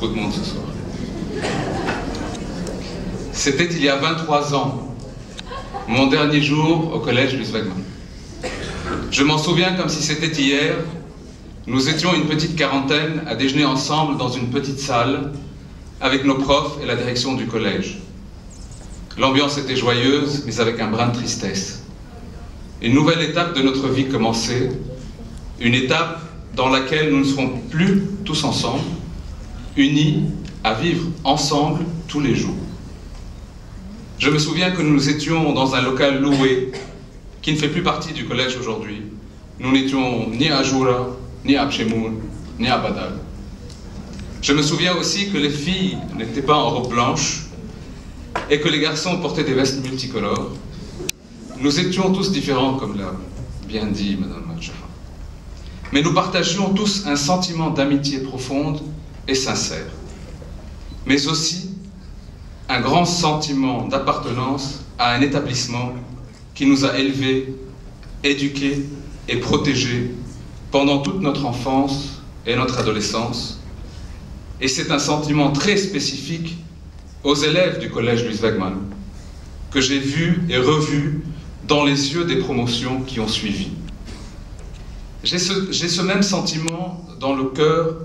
beaucoup de monde ce soir. C'était il y a 23 ans, mon dernier jour au collège Louis Wegman. Je m'en souviens comme si c'était hier. Nous étions une petite quarantaine à déjeuner ensemble dans une petite salle avec nos profs et la direction du collège. L'ambiance était joyeuse, mais avec un brin de tristesse. Une nouvelle étape de notre vie commençait, une étape dans laquelle nous ne serons plus tous ensemble, unis à vivre ensemble tous les jours. Je me souviens que nous étions dans un local loué qui ne fait plus partie du collège aujourd'hui. Nous n'étions ni à Joura, ni à Pchemoun, ni à Badal. Je me souviens aussi que les filles n'étaient pas en robe blanche et que les garçons portaient des vestes multicolores. Nous étions tous différents, comme l'a bien dit Madame Matcha. Mais nous partagions tous un sentiment d'amitié profonde et sincère, mais aussi un grand sentiment d'appartenance à un établissement qui nous a élevés, éduqués et protégés pendant toute notre enfance et notre adolescence. Et c'est un sentiment très spécifique aux élèves du collège Louis Wegman que j'ai vu et revu dans les yeux des promotions qui ont suivi. J'ai ce même sentiment dans le cœur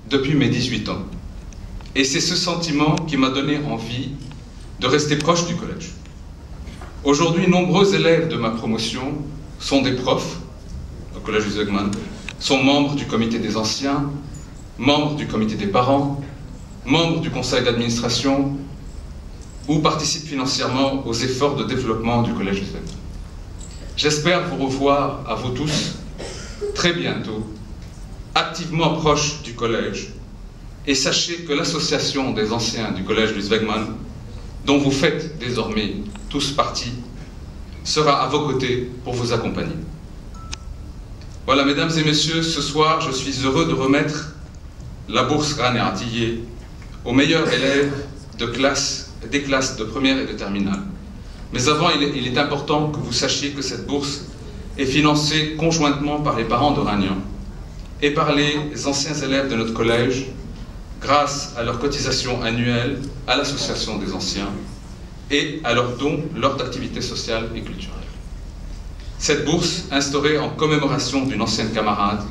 depuis mes 18 ans. Et c'est ce sentiment qui m'a donné envie de rester proche du collège. Aujourd'hui, nombreux élèves de ma promotion sont des profs au collège Louis Wegman, sont membres du comité des anciens, membres du comité des parents, membres du conseil d'administration ou participent financièrement aux efforts de développement du collège Louis Wegman. J'espère vous revoir à vous tous très bientôt, activement proches du collège, et sachez que l'association des anciens du collège Louis Wegman, dont vous faites désormais tous partie, sera à vos côtés pour vous accompagner. Voilà, mesdames et messieurs, ce soir, je suis heureux de remettre la bourse Rane Artillé aux meilleurs élèves des classes de première et de terminale. Mais avant, il est important que vous sachiez que cette bourse est financée conjointement par les parents de Ragnan et par les anciens élèves de notre collège grâce à leur cotisation annuelle à l'association des anciens et à leurs dons lors d'activités sociales et culturelles. Cette bourse, instaurée en commémoration d'une ancienne camarade,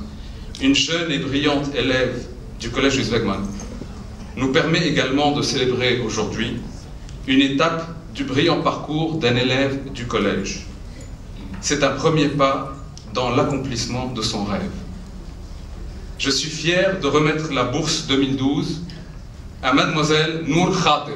une jeune et brillante élève du collège Louis Wegman, nous permet également de célébrer aujourd'hui une étape du brillant parcours d'un élève du collège. C'est un premier pas dans l'accomplissement de son rêve. Je suis fier de remettre la bourse 2012 à Mademoiselle Nour Khater.